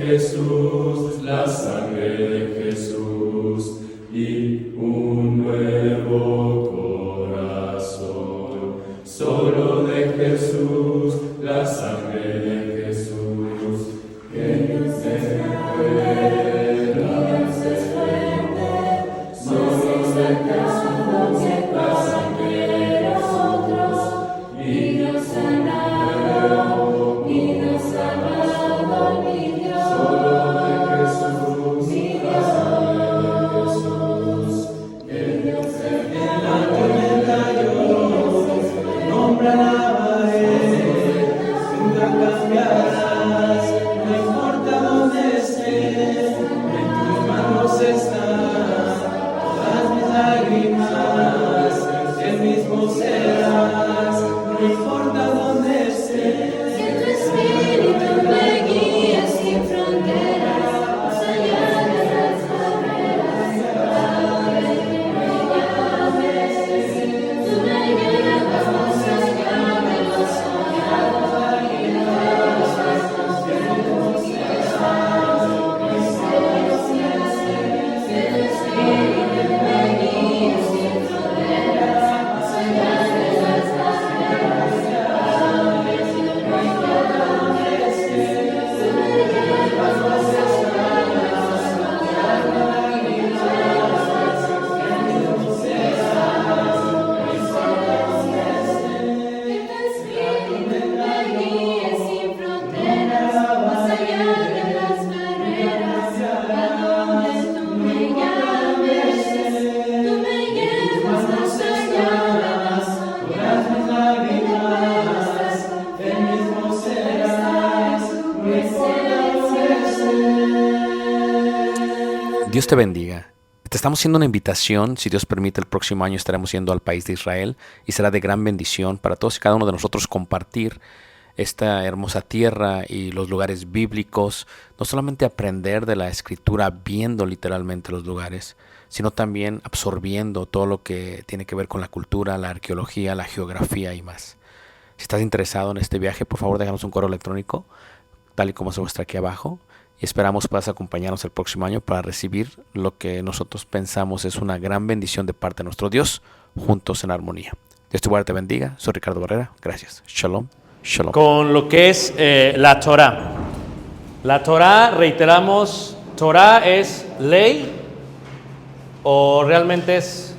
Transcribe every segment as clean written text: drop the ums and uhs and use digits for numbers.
Jesús, la sangre de Jesús y un nuevo corazón. Solo de Jesús, la sangre de Jesús, que nos recuerda, nos esfuerza. Solo de Jesús, la sangre de nosotros, y nos sanado, y nos amado, mi Dios. Solo de Jesús, mi Dios, el Dios en la tormenta yo nombra nunca cambiarás, no importa dónde estés, en tus manos están todas mis lágrimas, el mismo serás, no importa dónde estés. Que tu espíritu me guíe sin fronteras, más allá de las barreras, ahora que me llames, tú me llevas más allá de lo soñado, y de los pasos que hemos llevado, mis gracias. Que tu espíritu me guíe sin fronteras, más allá de las barreras, ahora que me llames, tú me llevas más allá de lo soñado, y de los pasos que hemos llevado, mis gracias. Que tu espíritu me guíe sin fronteras, más allá de las barreras, a donde tú me llames, tú me llevas más allá de las soñadas, y de las El mismo serás, no importa Dios te bendiga. Te estamos haciendo una invitación. Si Dios permite, el próximo año estaremos yendo al país de Israel y será de gran bendición para todos y cada uno de nosotros compartir esta hermosa tierra y los lugares bíblicos. No solamente aprender de la Escritura viendo literalmente los lugares, sino también absorbiendo todo lo que tiene que ver con la cultura, la arqueología, la geografía y más. Si estás interesado en este viaje, por favor déjanos un correo electrónico, tal y como se muestra aquí abajo. Y esperamos puedas acompañarnos el próximo año para recibir lo que nosotros pensamos es una gran bendición de parte de nuestro Dios, juntos en armonía. Dios te guarde, te bendiga. Soy Ricardo Barrera. Gracias. Shalom. Shalom. Con lo que es la Torah. La Torah, reiteramos, Torah es ley o realmente es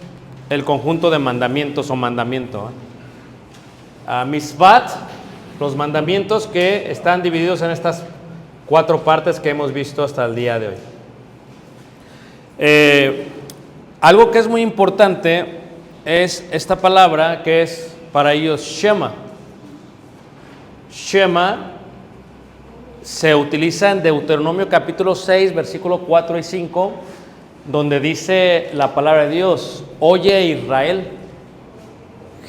el conjunto de mandamientos o mandamiento. Misvat, los mandamientos que están divididos en estas 4 partes que hemos visto hasta el día de hoy. Algo que es muy importante es esta palabra que es para ellos Shema. Shema se utiliza en Deuteronomio capítulo 6, versículo 4 y 5, donde dice la palabra de Dios: oye Israel,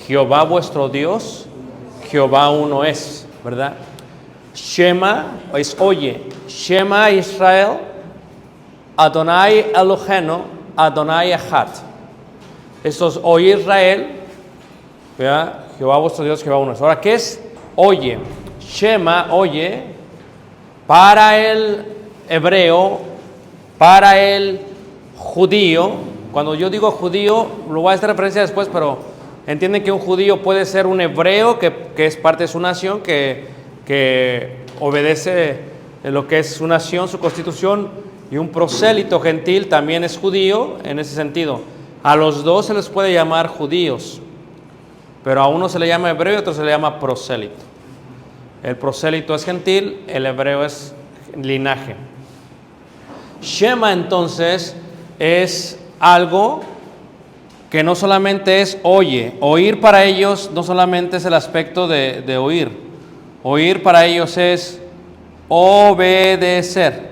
Jehová vuestro Dios, Jehová uno es, ¿verdad? Shema es oye. Shema Israel, Adonai Eloheinu, Adonai Echad. Esto es oye Israel, ¿verdad? Jehová vuestro Dios, Jehová uno es. Ahora, ¿qué es oye? Shema, oye, para el hebreo, para el judío. Cuando yo digo judío, lo voy a hacer referencia después, pero entienden que un judío puede ser un hebreo que es parte de su nación, que obedece lo que es su nación, su constitución, y un prosélito gentil también es judío en ese sentido. A los dos se les puede llamar judíos, pero a uno se le llama hebreo y a otro se le llama prosélito. El prosélito es gentil, el hebreo es linaje. Shema entonces es algo que no solamente es oye. Oír para ellos no solamente es el aspecto de oír. Oír para ellos es obedecer.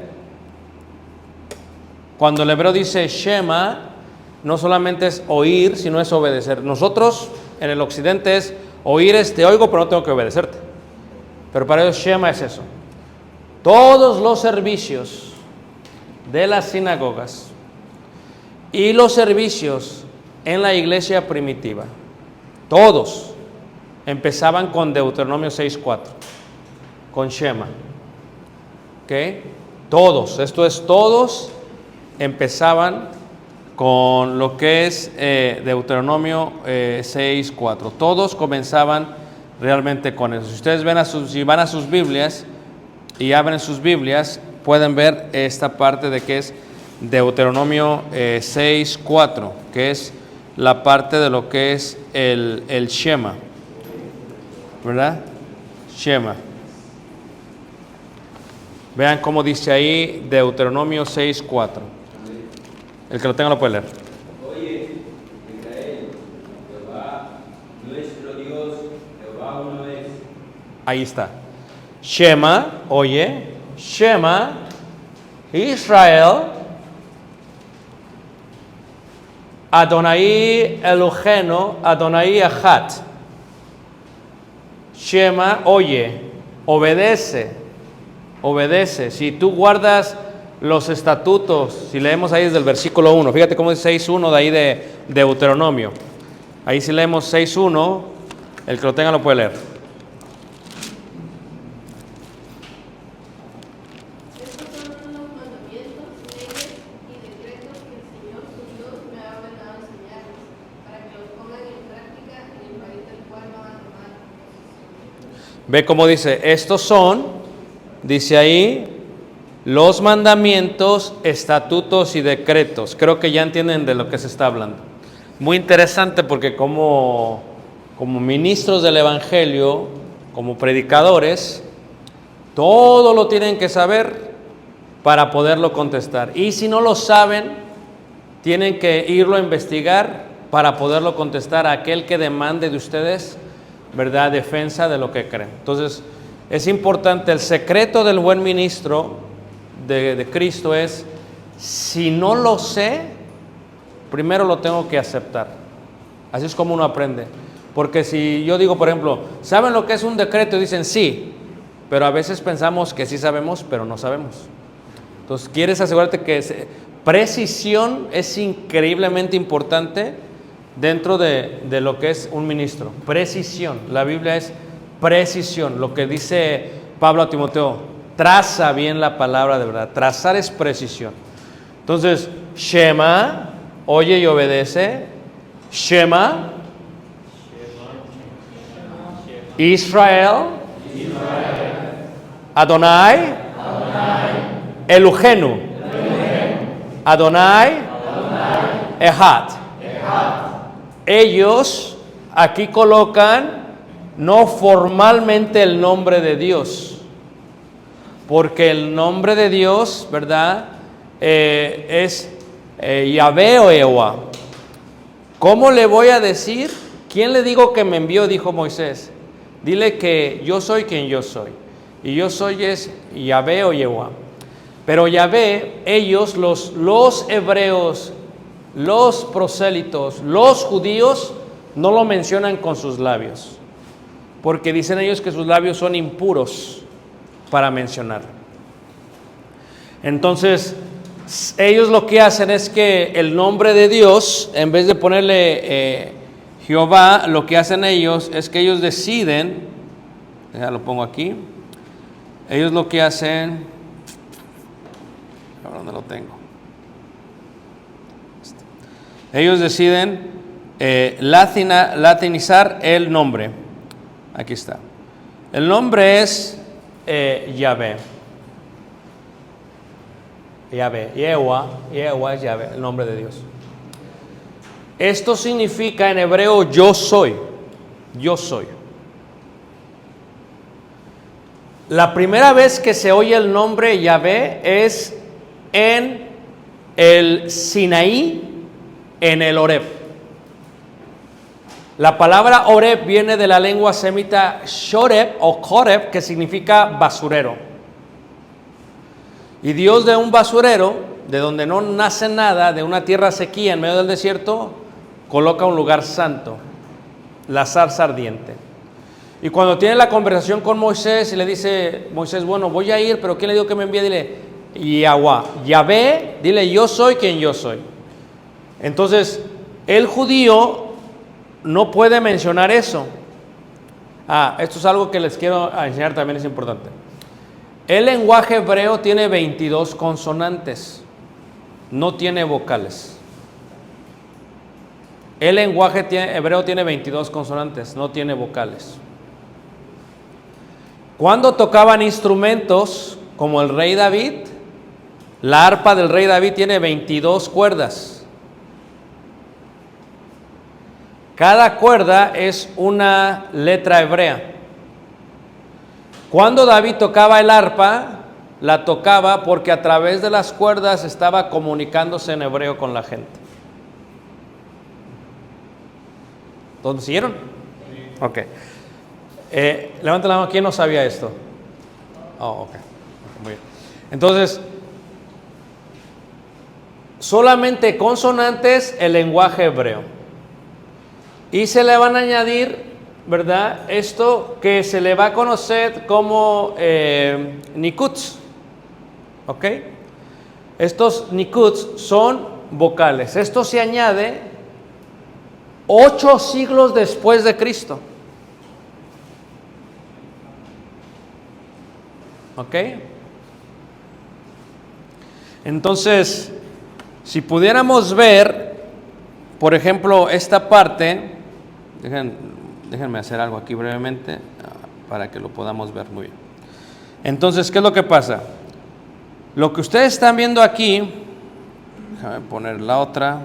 Cuando el hebreo dice Shema, no solamente es oír, sino es obedecer. Nosotros en el occidente es oír es te oigo, pero no tengo que obedecerte. Pero para ellos Shema es eso. Todos los servicios de las sinagogas y los servicios en la iglesia primitiva, todos empezaban con Deuteronomio 6:4, con Shema. ¿Ok? Todos, esto es, todos empezaban con lo que es Deuteronomio 6:4. Todos comenzaban realmente con eso. Si ustedes ven si van a sus Biblias y abren sus Biblias, pueden ver esta parte de que es Deuteronomio 6:4, que es la parte de lo que es el Shema, ¿verdad? Shema. Vean cómo dice ahí Deuteronomio 6:4. El que lo tenga lo puede leer. Oye, Israel, Jehová, nuestro Dios, Jehová uno es. Ahí está. Shema, oye, Shema, Israel, Adonai Elohenu, Adonai Echad. Shema, oye, obedece, obedece. Si tú guardas los estatutos, si leemos ahí desde el versículo 1, fíjate cómo dice 6:1 de ahí de Deuteronomio. Ahí si leemos 6:1, el que lo tenga lo puede leer. Estos son los mandamientos, leyes y decretos que el Señor su Dios me ha ordenado enseñarles, para que los pongan en práctica en el país del cual van a tomar posesión. Ve cómo dice, estos son, dice ahí, los mandamientos, estatutos y decretos. Creo que ya entienden de lo que se está hablando. Muy interesante porque como ministros del Evangelio, como predicadores, todo lo tienen que saber para poderlo contestar. Y si no lo saben, tienen que irlo a investigar para poderlo contestar a aquel que demande de ustedes, ¿verdad?, defensa de lo que creen. Entonces, es importante, el secreto del buen ministro de Cristo es, si no lo sé, primero lo tengo que aceptar. Así es como uno aprende. Porque si yo digo, por ejemplo, ¿saben lo que es un decreto? Y dicen sí, pero a veces pensamos que sí sabemos, pero no sabemos. Entonces, quieres asegurarte que precisión es increíblemente importante dentro de lo que es un ministro. Precisión. La Biblia es precisión. Lo que dice Pablo a Timoteo, traza bien la palabra de verdad. Trazar es precisión. Entonces, Shema, oye y obedece. Shema, Israel, Adonai, Elohenu, Adonai, Echad. Ellos aquí colocan no formalmente el nombre de Dios, porque el nombre de Dios, ¿verdad?, es Yahvé o Jehová. ¿Cómo le voy a decir? ¿Quién le digo que me envió?, dijo Moisés. Dile que yo soy quien yo soy. Y yo soy es Yahvé o Jehová. Pero Yahvé, ellos, los hebreos, los prosélitos, los judíos, no lo mencionan con sus labios. Porque dicen ellos que sus labios son impuros para mencionar. Entonces, ellos lo que hacen es que el nombre de Dios, en vez de ponerle Jehová, lo que hacen ellos es que ellos deciden, ya lo pongo aquí, ellos lo que hacen, ¿a dónde lo tengo? Ellos deciden latinizar el nombre. Aquí está. El nombre es Yahvé. Yahvé, Yehová es Yahvé, el nombre de Dios. Esto significa en hebreo yo soy. Yo soy. La primera vez que se oye el nombre Yahvé es en el Sinaí, en el Horeb. La palabra Horeb viene de la lengua semita Shoreb o Koreb, que significa basurero. Y Dios de un basurero, de donde no nace nada, de una tierra sequía en medio del desierto, coloca un lugar santo, la zarza ardiente. Y cuando tiene la conversación con Moisés y le dice, Moisés, bueno, voy a ir, pero ¿quién le dijo que me envíe? Dile, Yahvé, dile, yo soy quien yo soy. Entonces, el judío no puede mencionar eso. Esto es algo que les quiero enseñar, también es importante. El lenguaje hebreo tiene 22 consonantes, no tiene vocales. El lenguaje hebreo tiene 22 consonantes, no tiene vocales. Cuando tocaban instrumentos como el rey David, la arpa del rey David tiene 22 cuerdas. Cada cuerda es una letra hebrea. Cuando David tocaba el arpa, la tocaba porque a través de las cuerdas estaba comunicándose en hebreo con la gente. ¿Todos siguieron? Sí. Ok. Levanta la mano, ¿quién no sabía esto? Oh, ok. Muy bien. Entonces, solamente consonantes el lenguaje hebreo. Y se le van a añadir, ¿verdad? Esto que se le va a conocer como nikuts. ¿Ok? Estos nikuts son vocales. Esto se añade 8 siglos después de Cristo. ¿Ok? Entonces, si pudiéramos ver, por ejemplo, esta parte, déjenme hacer algo aquí brevemente para que lo podamos ver muy bien. Entonces, ¿qué es lo que pasa? Lo que ustedes están viendo aquí, déjame poner la otra.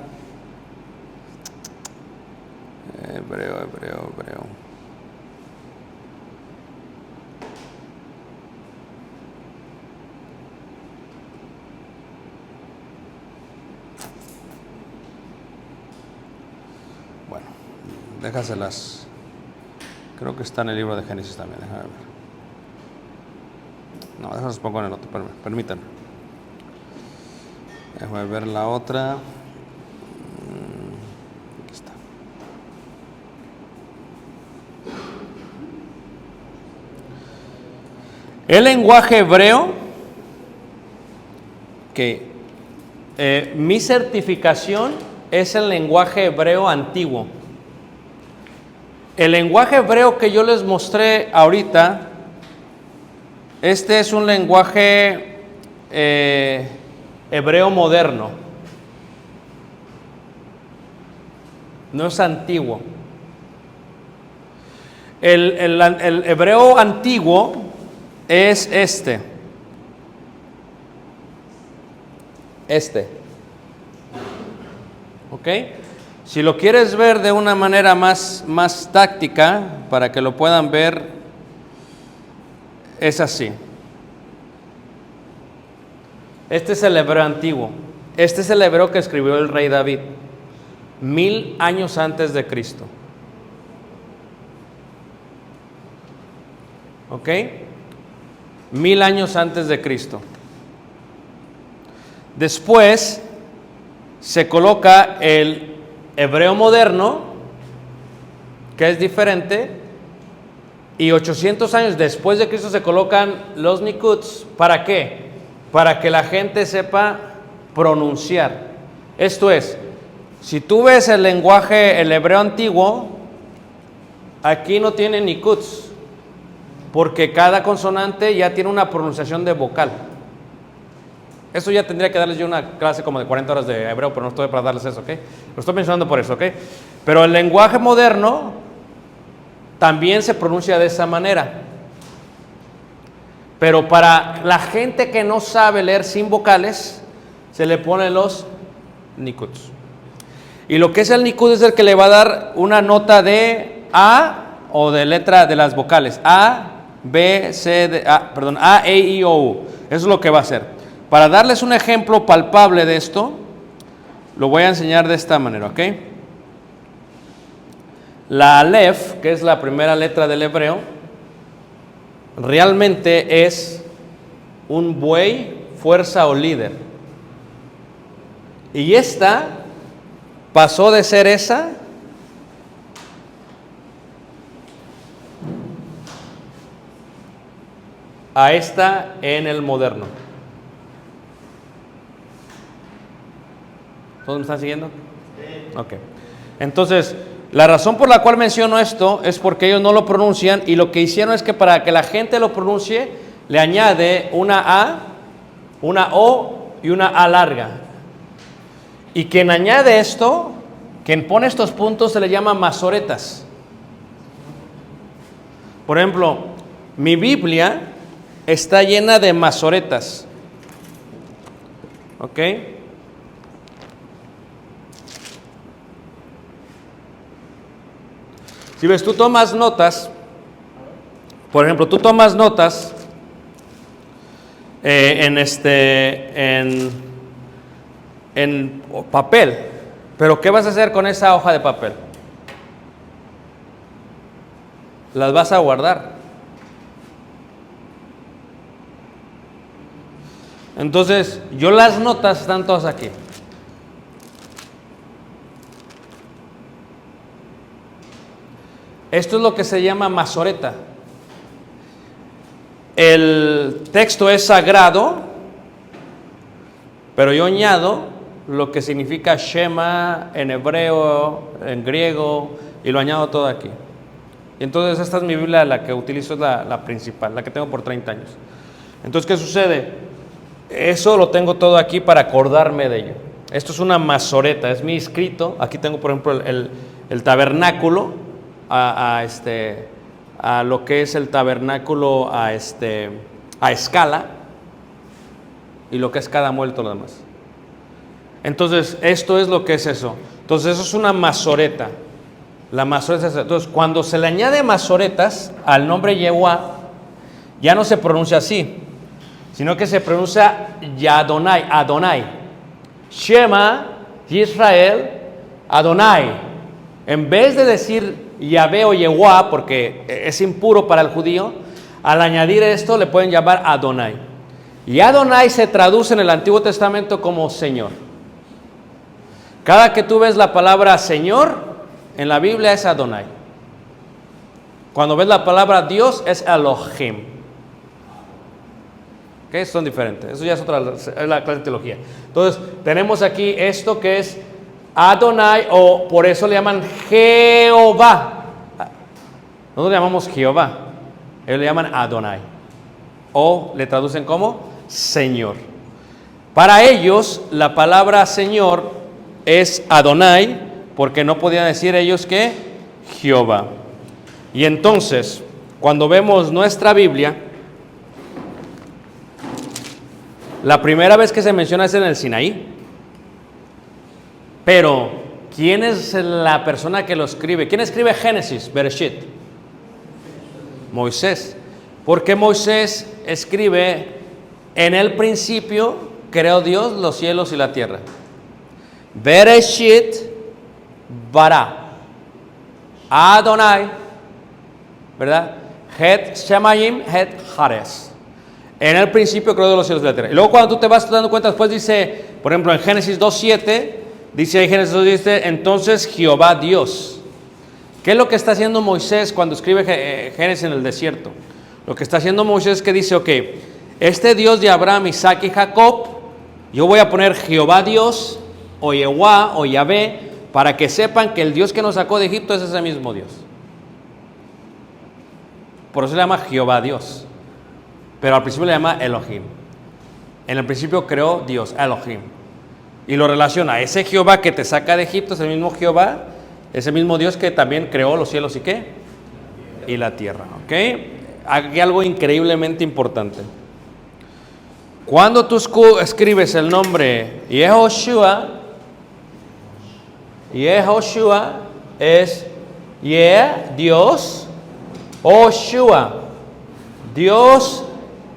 Hebreo. Bueno, déjaselas. Creo que está en el libro de Génesis también, déjame ver. No, déjalas pongo en el otro, permítanme. Déjame ver la otra. Aquí está. El lenguaje hebreo, que mi certificación es el lenguaje hebreo antiguo. El lenguaje hebreo que yo les mostré ahorita, este es un lenguaje hebreo moderno. No es antiguo. El hebreo antiguo es este. ¿Ok? Si lo quieres ver de una manera más táctica, para que lo puedan ver, es así. Este es el hebreo antiguo. Este es el hebreo que escribió el rey David, 1000 años antes de Cristo. ¿Ok? 1000 años antes de Cristo. Después se coloca el hebreo moderno, que es diferente, y 800 años después de Cristo se colocan los nikuts. ¿Para qué? Para que la gente sepa pronunciar. Esto es, si tú ves el lenguaje, el hebreo antiguo, aquí no tiene nikuts, porque cada consonante ya tiene una pronunciación de vocal. Eso ya tendría que darles yo una clase como de 40 horas de hebreo, pero no estoy para darles eso, ¿ok? Lo estoy mencionando por eso, ¿ok? Pero el lenguaje moderno también se pronuncia de esa manera. Pero para la gente que no sabe leer sin vocales, se le ponen los nikuts. Y lo que es el nikud es el que le va a dar una nota de A o de letra de las vocales. A, B, C, A, E, I, O, U. Eso es lo que va a hacer. Para darles un ejemplo palpable de esto, lo voy a enseñar de esta manera, ¿ok? La Aleph, que es la primera letra del hebreo, realmente es un buey, fuerza o líder. Y esta pasó de ser esa a esta en el moderno. ¿Todos me están siguiendo? Sí. Ok. Entonces, la razón por la cual menciono esto es porque ellos no lo pronuncian, y lo que hicieron es que para que la gente lo pronuncie, le añade una A, una O y una A larga. Y quien añade esto, quien pone estos puntos, se le llama masoretas. Por ejemplo, mi Biblia está llena de masoretas. ¿Ok? Si ves, tú tomas notas, por ejemplo, tú tomas notas en papel, pero ¿qué vas a hacer con esa hoja de papel? Las vas a guardar. Entonces, las notas están todas aquí. Esto es lo que se llama masoreta. El texto es sagrado, pero yo añado lo que significa Shema en hebreo, en griego, y lo añado todo aquí. Y entonces esta es mi Biblia, la que utilizo es la principal, la que tengo por 30 años. Entonces, ¿qué sucede? Eso lo tengo todo aquí para acordarme de ello. Esto es una masoreta, es mi escrito. Aquí tengo, por ejemplo, el tabernáculo, a lo que es el tabernáculo a escala, y lo que es cada muerto, lo demás. Entonces, esto es lo que es eso. Entonces, eso es una masoreta. La masoreta es esa. Entonces, cuando se le añade masoretas al nombre Yehová, ya no se pronuncia así, sino que se pronuncia Yadonai, Adonai. Shema Israel Adonai. En vez de decir Yahvé o Yehová, porque es impuro para el judío, al añadir esto le pueden llamar Adonai. Y Adonai se traduce en el Antiguo Testamento como Señor. Cada que tú ves la palabra Señor en la Biblia es Adonai. Cuando ves la palabra Dios es Elohim. ¿Ok? Son diferentes. Eso ya es la clase de teología. Entonces, tenemos aquí esto que es Adonai, o por eso le llaman Jehová. Nosotros le llamamos Jehová. Ellos le llaman Adonai. O le traducen como Señor. Para ellos, la palabra Señor es Adonai, porque no podían decir ellos que Jehová. Y entonces, cuando vemos nuestra Biblia, la primera vez que se menciona es en el Sinaí. Pero, ¿quién es la persona que lo escribe? ¿Quién escribe Génesis, Bereshit? Moisés. Porque Moisés escribe, en el principio creó Dios los cielos y la tierra. Bereshit bara Adonai, ¿verdad? Het Shemayim, Het Hares. En el principio creó los cielos y la tierra. Y luego cuando tú te vas dando cuenta, después dice, por ejemplo, en Génesis 2:7, dice ahí Génesis 2:7, entonces Jehová Dios. ¿Qué es lo que está haciendo Moisés cuando escribe Génesis en el desierto? Lo que está haciendo Moisés es que dice, ok, este Dios de Abraham, Isaac y Jacob, yo voy a poner Jehová Dios, o Yehová, o Yahvé, para que sepan que el Dios que nos sacó de Egipto es ese mismo Dios. Por eso se llama Jehová Dios. Pero al principio le llama Elohim. En el principio creó Dios, Elohim. Y lo relaciona. Ese Jehová que te saca de Egipto es el mismo Jehová, ese mismo Dios que también creó los cielos y ¿qué? Y la tierra. ¿Ok? Aquí algo increíblemente importante. Cuando tú escribes el nombre Yehoshua, Yehoshua es Dios, Oshua, Dios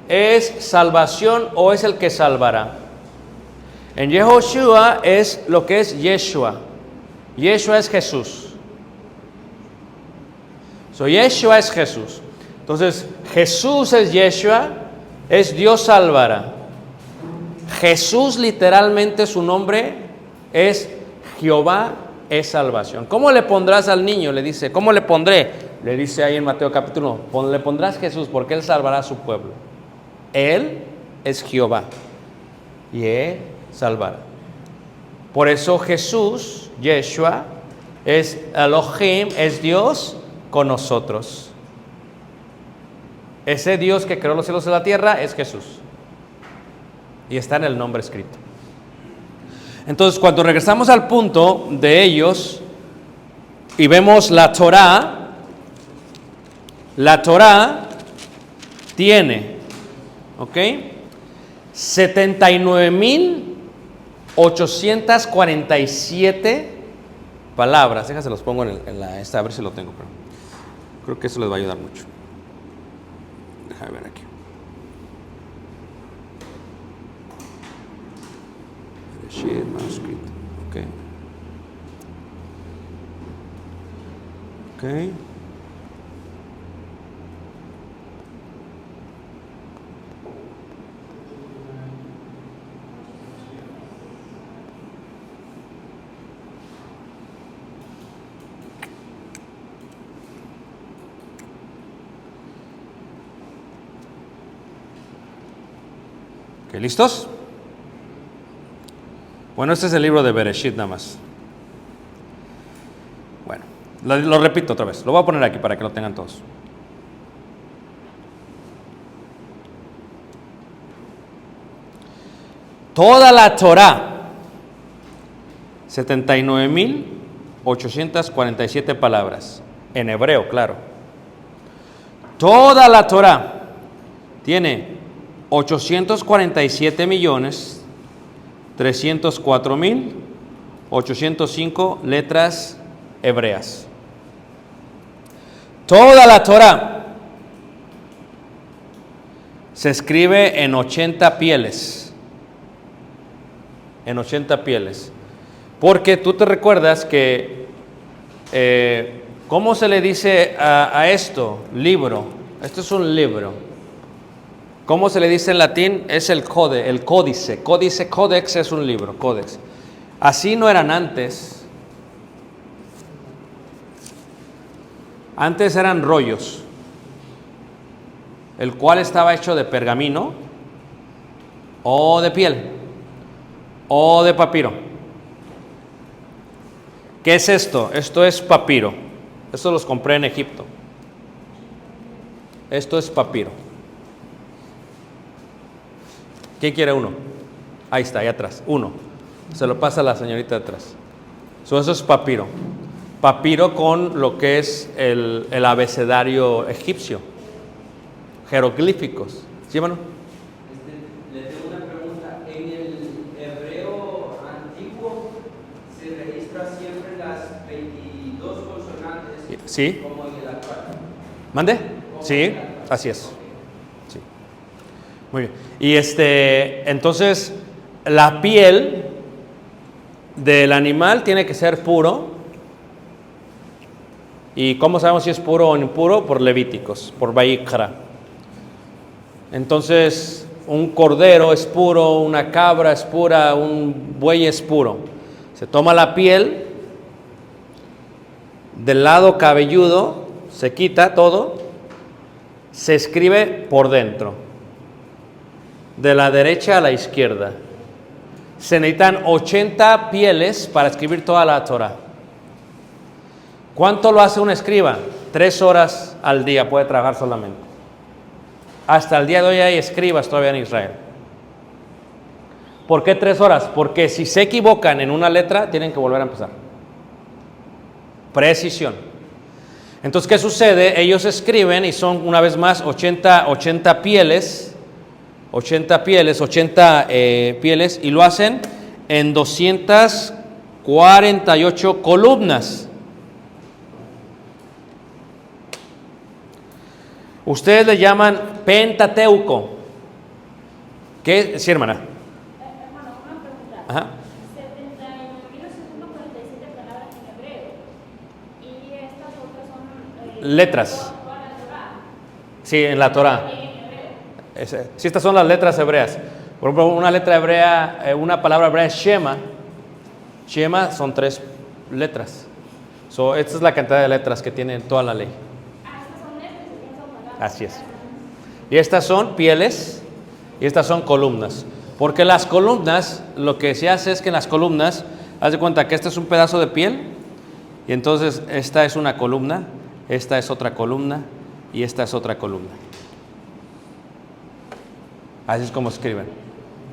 es salvación o es el que salvará. En Yehoshua es lo que es Yeshua. Yeshua es Jesús. Yeshua es Jesús. Entonces, Jesús es Yeshua, es Dios salvará. Jesús literalmente su nombre es Jehová es salvación. ¿Cómo le pondrás al niño? Le dice, ¿cómo le pondré? Le dice ahí en Mateo capítulo 1, le pondrás Jesús porque Él salvará a su pueblo. Él es Jehová y Él salvará. Por eso Jesús, Yeshua, es Elohim, es Dios con nosotros. Ese Dios que creó los cielos y la tierra es Jesús. Y está en el nombre escrito. Entonces, cuando regresamos al punto de ellos y vemos la Torá tiene, ¿ok? 79,847 palabras. Déjense los pongo en la esta, a ver si lo tengo, pero creo que eso les va a ayudar mucho. Déjame ver aquí. Bereshit, manuscrito. Ok. Ok. ¿Listos? Bueno, este es el libro de Bereshit nada más. Bueno, lo repito otra vez. Lo voy a poner aquí para que lo tengan todos. Toda la Torá, 79,847 palabras. En hebreo, claro. Toda la Torá tiene 847,304,805 letras hebreas. Toda la Torá se escribe en 80 pieles. En 80 pieles. Porque tú te recuerdas que, ¿cómo se le dice a esto? Libro. Esto es un libro. ¿Cómo se le dice en latín? Es el códice. Códex es un libro, códex. Así no eran antes. Antes eran rollos, el cual estaba hecho de pergamino, o de piel, o de papiro. ¿Qué es esto? Esto es papiro. Esto los compré en Egipto. Esto es papiro. ¿Quién quiere uno? Ahí está, ahí atrás. Uno. Se lo pasa a la señorita de atrás. Eso es papiro. Papiro con lo que es el abecedario egipcio. Jeroglíficos. ¿Sí, hermano? Le tengo una pregunta. En el hebreo antiguo se registra siempre las 22 consonantes. Sí. Como en el actual. ¿Mande? Sí, así es. Sí. Muy bien. Y entonces, la piel del animal tiene que ser puro. ¿Y cómo sabemos si es puro o impuro? Por Levíticos, por Vayikra. Entonces, un cordero es puro, una cabra es pura, un buey es puro. Se toma la piel del lado cabelludo, se quita todo, se escribe por dentro. De la derecha a la izquierda. Se necesitan 80 pieles para escribir toda la Torah. ¿Cuánto lo hace un escriba? 3 horas al día puede trabajar solamente. Hasta el día de hoy hay escribas todavía en Israel. ¿Por qué 3 horas? Porque si se equivocan en una letra, tienen que volver a empezar. Precisión. Entonces, ¿qué sucede? Ellos escriben y son una vez más 80 pieles. 80 pieles y lo hacen en 248 columnas. Ustedes le llaman Pentateuco. ¿Qué? Sí, hermana. Hermano, una pregunta. Ajá. 79,847 palabras en hebreo. Y estas otras son Letras. toda la Torá. Sí, en la Torá. En hebreo. Sí, estas son las letras hebreas. Por ejemplo, una letra hebrea, una palabra hebrea es Shema. Shema son 3 letras. Esta es la cantidad de letras que tiene toda la ley. Estas son letras y estas son palabras. Así es. Y estas son pieles y estas son columnas. Porque las columnas, lo que se hace es que en las columnas, haz de cuenta que este es un pedazo de piel y entonces esta es una columna, esta es otra columna y esta es otra columna. Así es como escriben.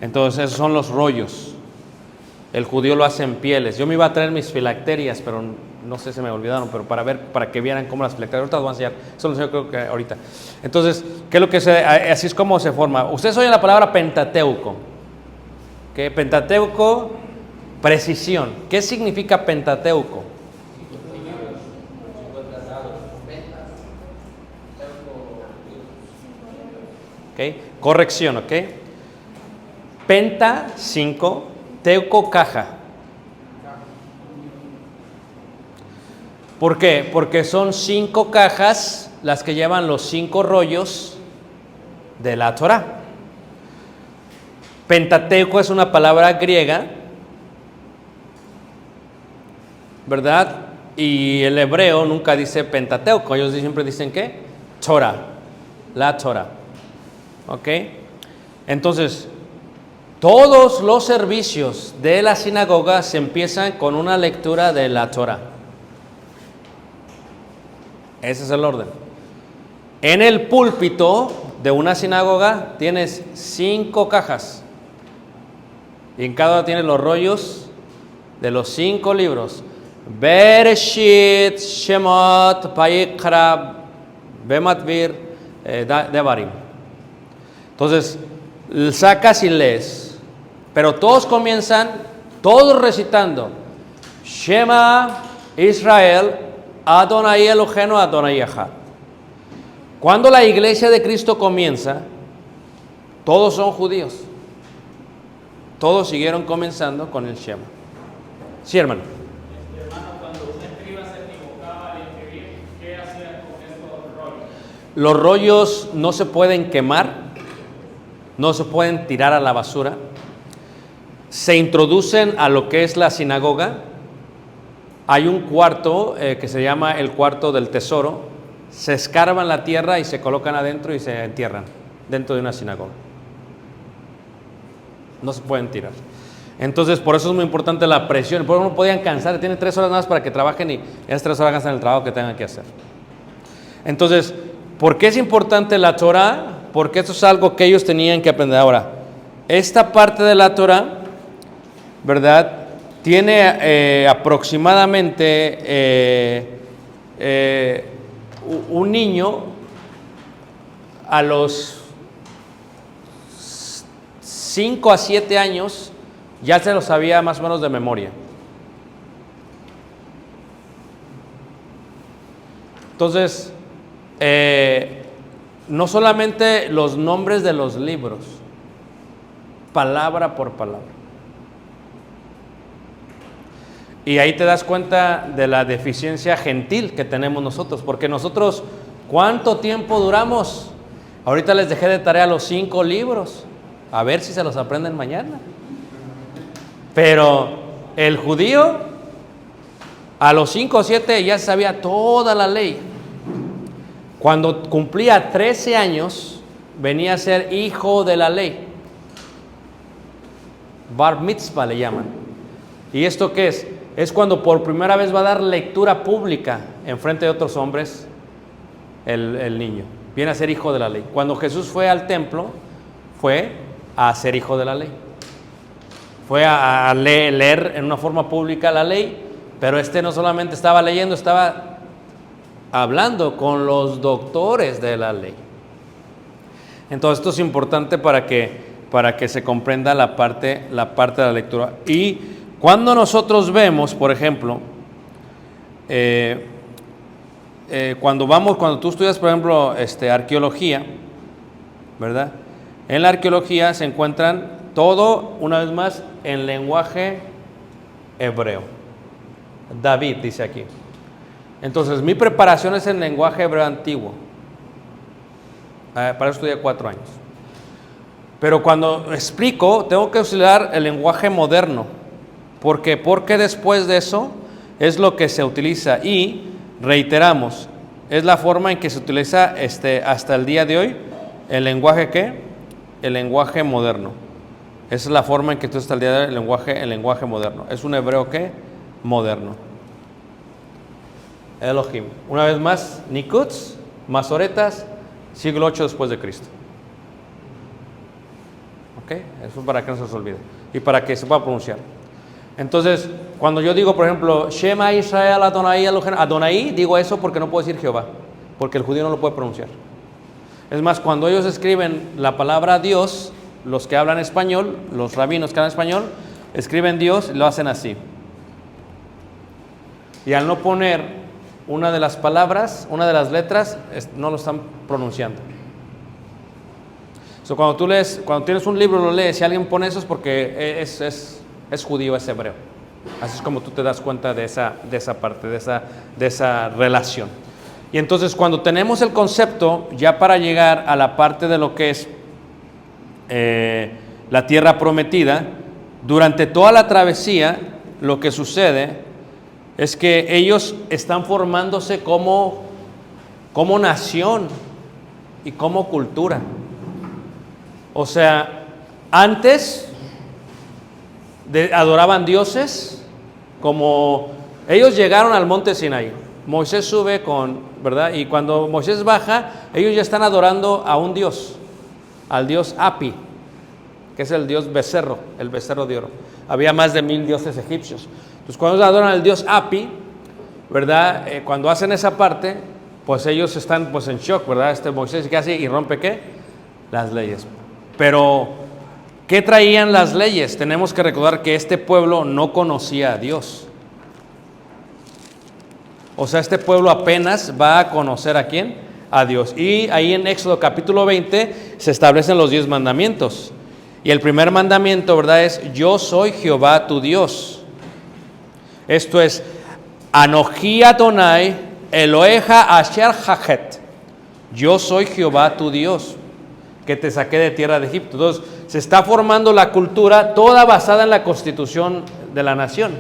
Entonces esos son los rollos. El judío lo hace en pieles. Yo me iba a traer mis filacterias, pero no sé si me olvidaron, pero para que vieran cómo las filacterias. Ahorita las voy a enseñar. Eso lo enseño creo que ahorita. Entonces, ¿qué es lo que así es como se forma? Ustedes oyen la palabra Pentateuco. ¿Qué? Pentateuco, precisión. ¿Qué significa Pentateuco? ¿Okay? Corrección, ¿ok? Penta, 5, teuco, caja. ¿Por qué? Porque son 5 cajas las que llevan los 5 rollos de la Torah. Pentateuco es una palabra griega, ¿verdad? Y el hebreo nunca dice Pentateuco, ellos siempre dicen ¿qué? Torah, la Torah. ¿Ok? Entonces, todos los servicios de la sinagoga se empiezan con una lectura de la Torah. Ese es el orden. En el púlpito de una sinagoga tienes 5 cajas. Y en cada una tienes los rollos de los 5 libros. Bereshit, Shemot, Vayikra, Bematbir, Devarim. Entonces, sacas y lees. Pero todos comienzan, todos recitando. Shema Israel, Adonai Eloheinu, Adonai Echad. Cuando la iglesia de Cristo comienza, todos son judíos. Todos siguieron comenzando con el Shema. Sí, hermano. Hermano, cuando un escriba se equivocaba al escribir, ¿qué hacía con estos rollos? Los rollos no se pueden quemar, no se pueden tirar a la basura. Se introducen a lo que es la sinagoga. Hay un cuarto que se llama el cuarto del tesoro. Se escarban la tierra y se colocan adentro y se entierran dentro de una sinagoga. No se pueden tirar. Entonces, por eso es muy importante la presión. Por eso no podían cansar. Tienen 3 horas más para que trabajen y esas 3 horas gastan el trabajo que tengan que hacer. Entonces, ¿por qué es importante la Torah? Porque esto es algo que ellos tenían que aprender. Ahora, esta parte de la Torah, ¿verdad? Tiene aproximadamente un niño a los 5 a 7 años ya se lo sabía más o menos de memoria. Entonces, no solamente los nombres de los libros, palabra por palabra. Y ahí te das cuenta de la deficiencia gentil que tenemos nosotros, porque nosotros, ¿cuánto tiempo duramos? Ahorita les dejé de tarea los 5 libros, a ver si se los aprenden mañana. Pero el judío, a los 5 o 7 ya sabía toda la ley. Cuando cumplía 13 años, venía a ser hijo de la ley. Bar mitzvah le llaman. ¿Y esto qué es? Es cuando por primera vez va a dar lectura pública en frente de otros hombres el niño. Viene a ser hijo de la ley. Cuando Jesús fue al templo, fue a ser hijo de la ley. Fue a leer en una forma pública la ley, pero no solamente estaba leyendo, estaba hablando con los doctores de la ley. Entonces esto es importante para que se comprenda la parte de la lectura. Y cuando nosotros vemos, por ejemplo, cuando tú estudias, por ejemplo, arqueología, ¿verdad? En la arqueología se encuentran todo, una vez más, en lenguaje hebreo. David dice aquí. Entonces, mi preparación es en lenguaje hebreo antiguo. Para eso estudié 4 años. Pero cuando explico, tengo que utilizar el lenguaje moderno. ¿Por qué? Porque después de eso es lo que se utiliza. Y reiteramos, es la forma en que se utiliza hasta el día de hoy el lenguaje ¿qué? El lenguaje moderno. Esa es la forma en que tú hasta el día de hoy el lenguaje moderno. Es un hebreo ¿qué? Moderno. Elohim. Una vez más, Nikutz, Masoretas, siglo 8 después de Cristo. ¿Ok? Eso para que no se les olvide y para que se pueda pronunciar. Entonces, cuando yo digo, por ejemplo, Shema Israel Adonai Eloheinu, Adonai, digo eso porque no puedo decir Jehová, porque el judío no lo puede pronunciar. Es más, cuando ellos escriben la palabra Dios, los que hablan español, los rabinos que hablan español, escriben Dios y lo hacen así. Y al no poner una de las palabras, una de las letras, no lo están pronunciando. So, cuando tú lees, cuando tienes un libro, lo lees, si alguien pone eso es porque es judío, es hebreo. Así es como tú te das cuenta de esa parte, de esa relación. Y entonces cuando tenemos el concepto, ya para llegar a la parte de lo que es la tierra prometida, durante toda la travesía, lo que sucede es que ellos están formándose como nación y como cultura. O sea, antes adoraban dioses, como ellos llegaron al monte Sinaí. Moisés sube ¿verdad? Y cuando Moisés baja, ellos ya están adorando a un dios, al dios Api, que es el dios becerro, el becerro de oro. Había más de 1000 dioses egipcios. Entonces, cuando ellos adoran al dios Api, ¿verdad? Cuando hacen esa parte, pues ellos están pues en shock, ¿verdad? Moisés, ¿qué hace? Y rompe ¿qué? Las leyes. Pero, ¿qué traían las leyes? Tenemos que recordar que este pueblo no conocía a Dios. O sea, este pueblo apenas va a conocer ¿a quién? A Dios. Y ahí en Éxodo capítulo 20 se establecen los 10 mandamientos. Y el primer mandamiento, ¿verdad? Es: yo soy Jehová tu Dios. Esto es Anoji Adonai Eloheja Asher Hachet. Yo soy Jehová tu Dios, que te saqué de tierra de Egipto. Entonces, se está formando la cultura toda basada en la constitución de la nación.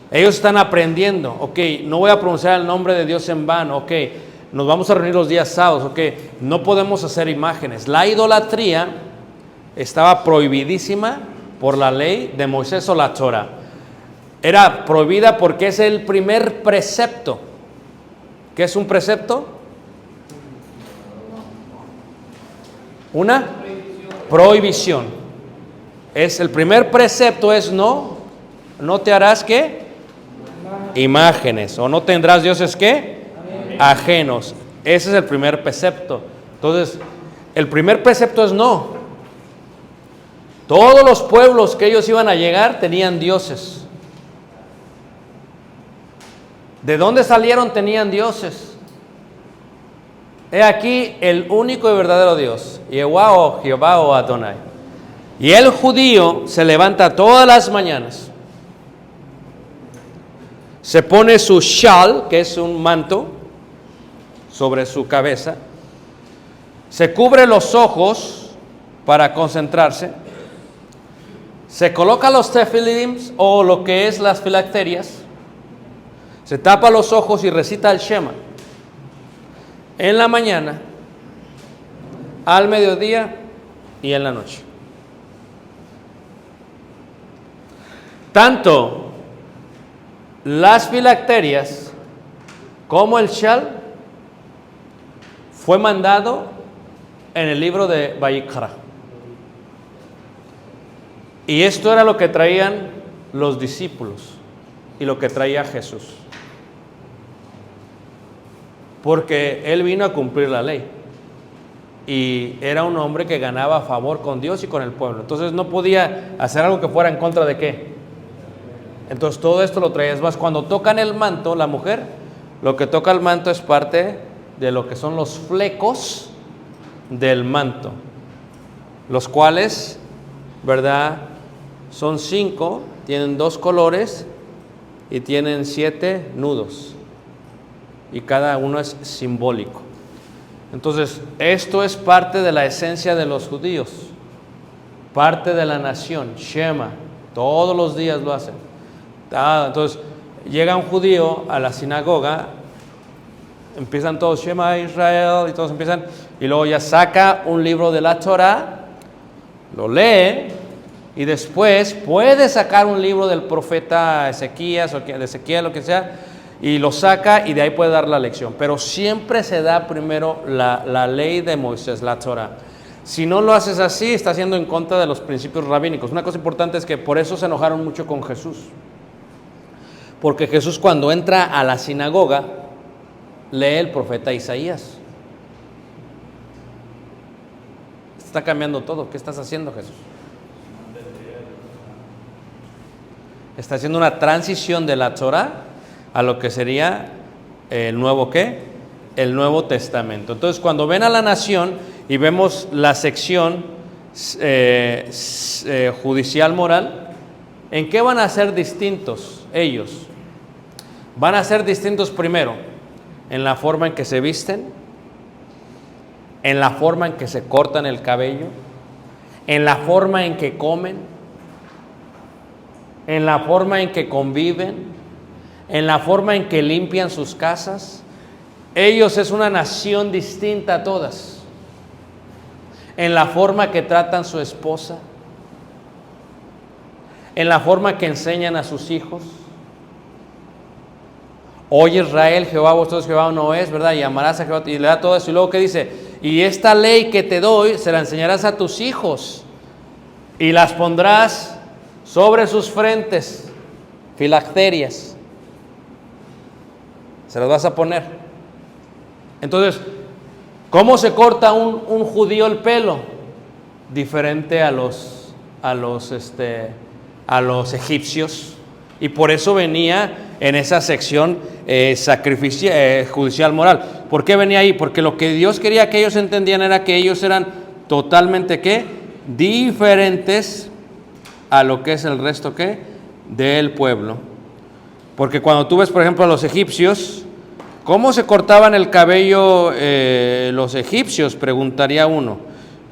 Ellos están aprendiendo, ok, no voy a pronunciar el nombre de Dios en vano, ok, nos vamos a reunir los días sábados, ok, no podemos hacer imágenes. La idolatría estaba prohibidísima por la ley de Moisés o la Torah. Era prohibida porque es el primer precepto. ¿Qué es un precepto? Una prohibición. Es el primer precepto es no te harás ¿qué? Imágenes, o no tendrás dioses ¿qué? Ajenos. Ese es el primer precepto. Entonces, el primer precepto es no. Todos los pueblos que ellos iban a llegar tenían dioses. ¿De dónde salieron? Tenían dioses. He aquí el único y verdadero Dios, Jehová o Jehová o Adonai. Y el judío se levanta todas las mañanas, se pone su shal, que es un manto, sobre su cabeza, se cubre los ojos para concentrarse, se coloca los tefilim o lo que es las filacterias, se tapa los ojos y recita el Shema. En la mañana, al mediodía y en la noche. Tanto las filacterias como el shal fue mandado en el libro de Vayikra. Y esto era lo que traían los discípulos y lo que traía Jesús. Porque él vino a cumplir la ley. Y era un hombre que ganaba favor con Dios y con el pueblo. Entonces no podía hacer algo que fuera en contra de ¿qué? Entonces todo esto lo traía. Es más, cuando tocan el manto, la mujer, lo que toca el manto es parte de lo que son los flecos del manto, los cuales, ¿verdad? Son 5, tienen 2 colores y tienen 7 nudos. Y cada uno es simbólico. Entonces, esto es parte de la esencia de los judíos, parte de la nación, Shema, todos los días lo hacen. Entonces, llega un judío a la sinagoga, empiezan todos Shema Israel y todos empiezan, y luego ya saca un libro de la Torah, lo lee, y después puede sacar un libro del profeta Ezequías o de Ezequiel, lo que sea, y lo saca y de ahí puede dar la lección. Pero siempre se da primero la ley de Moisés, la Torah. Si no lo haces así, estás yendo en contra de los principios rabínicos. Una cosa importante es que por eso se enojaron mucho con Jesús. Porque Jesús, cuando entra a la sinagoga, lee el profeta Isaías. Está cambiando todo. ¿Qué estás haciendo, Jesús? Está haciendo una transición de la Torá a lo que sería el nuevo ¿qué? El Nuevo Testamento. Entonces, cuando ven a la nación y vemos la sección judicial moral, ¿en qué van a ser distintos ellos? Van a ser distintos primero en la forma en que se visten, en la forma en que se cortan el cabello, en la forma en que comen, en la forma en que conviven, en la forma en que limpian sus casas. Ellos es una nación distinta a todas. En la forma que tratan a su esposa, en la forma que enseñan a sus hijos. Oye Israel, Jehová vuestro Dios, Jehová no es, ¿verdad? Y amarás a Jehová, y le da todo eso. Y luego, ¿qué dice? Y esta ley que te doy, se la enseñarás a tus hijos, y las pondrás sobre sus frentes, filacterias. Se las vas a poner. Entonces, ¿cómo se corta un judío el pelo? Diferente a los egipcios. Y por eso venía en esa sección judicial moral. ¿Por qué venía ahí? Porque lo que Dios quería que ellos entendieran era que ellos eran totalmente ¿qué? Diferentes a lo que es el resto ¿qué? Del pueblo. Porque cuando tú ves, por ejemplo, a los egipcios, ¿cómo se cortaban el cabello los egipcios? Preguntaría uno.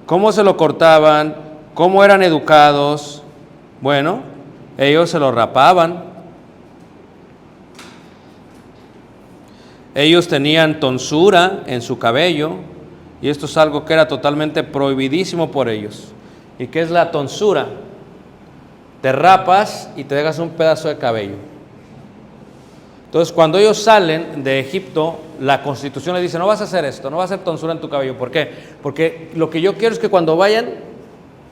¿Cómo se lo cortaban? ¿Cómo eran educados? Bueno, ellos se lo rapaban. Ellos tenían tonsura en su cabello, y esto es algo que era totalmente prohibidísimo por ellos. ¿Y qué es la tonsura? Te rapas y te dejas un pedazo de cabello. Entonces, cuando ellos salen de Egipto, la Constitución les dice, no vas a hacer esto, no vas a hacer tonsura en tu cabello. ¿Por qué? Porque lo que yo quiero es que cuando vayan,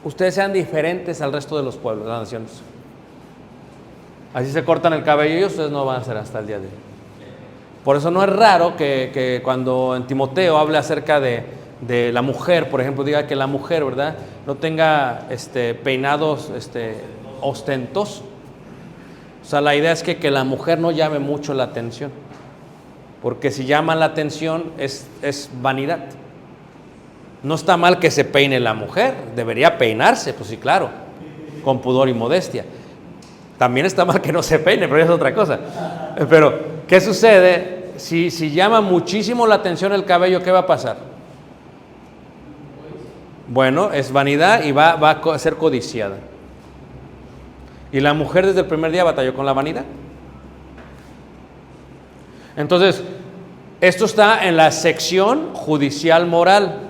ustedes sean diferentes al resto de los pueblos, de las naciones. Así se cortan el cabello y ustedes no van a ser hasta el día de hoy. Por eso no es raro que cuando en Timoteo hable acerca de la mujer, por ejemplo, diga que la mujer, ¿verdad?, no tenga peinados ostentosos. O sea, la idea es que la mujer no llame mucho la atención, porque si llama la atención es vanidad. No está mal que se peine la mujer, debería peinarse, pues sí, claro, con pudor y modestia. También está mal que no se peine, pero es otra cosa. Pero, ¿qué sucede? Si llama muchísimo la atención el cabello, ¿qué va a pasar? Bueno, es vanidad y va a ser codiciada. Y la mujer desde el primer día batalló con la vanidad. Entonces, esto está en la sección judicial moral.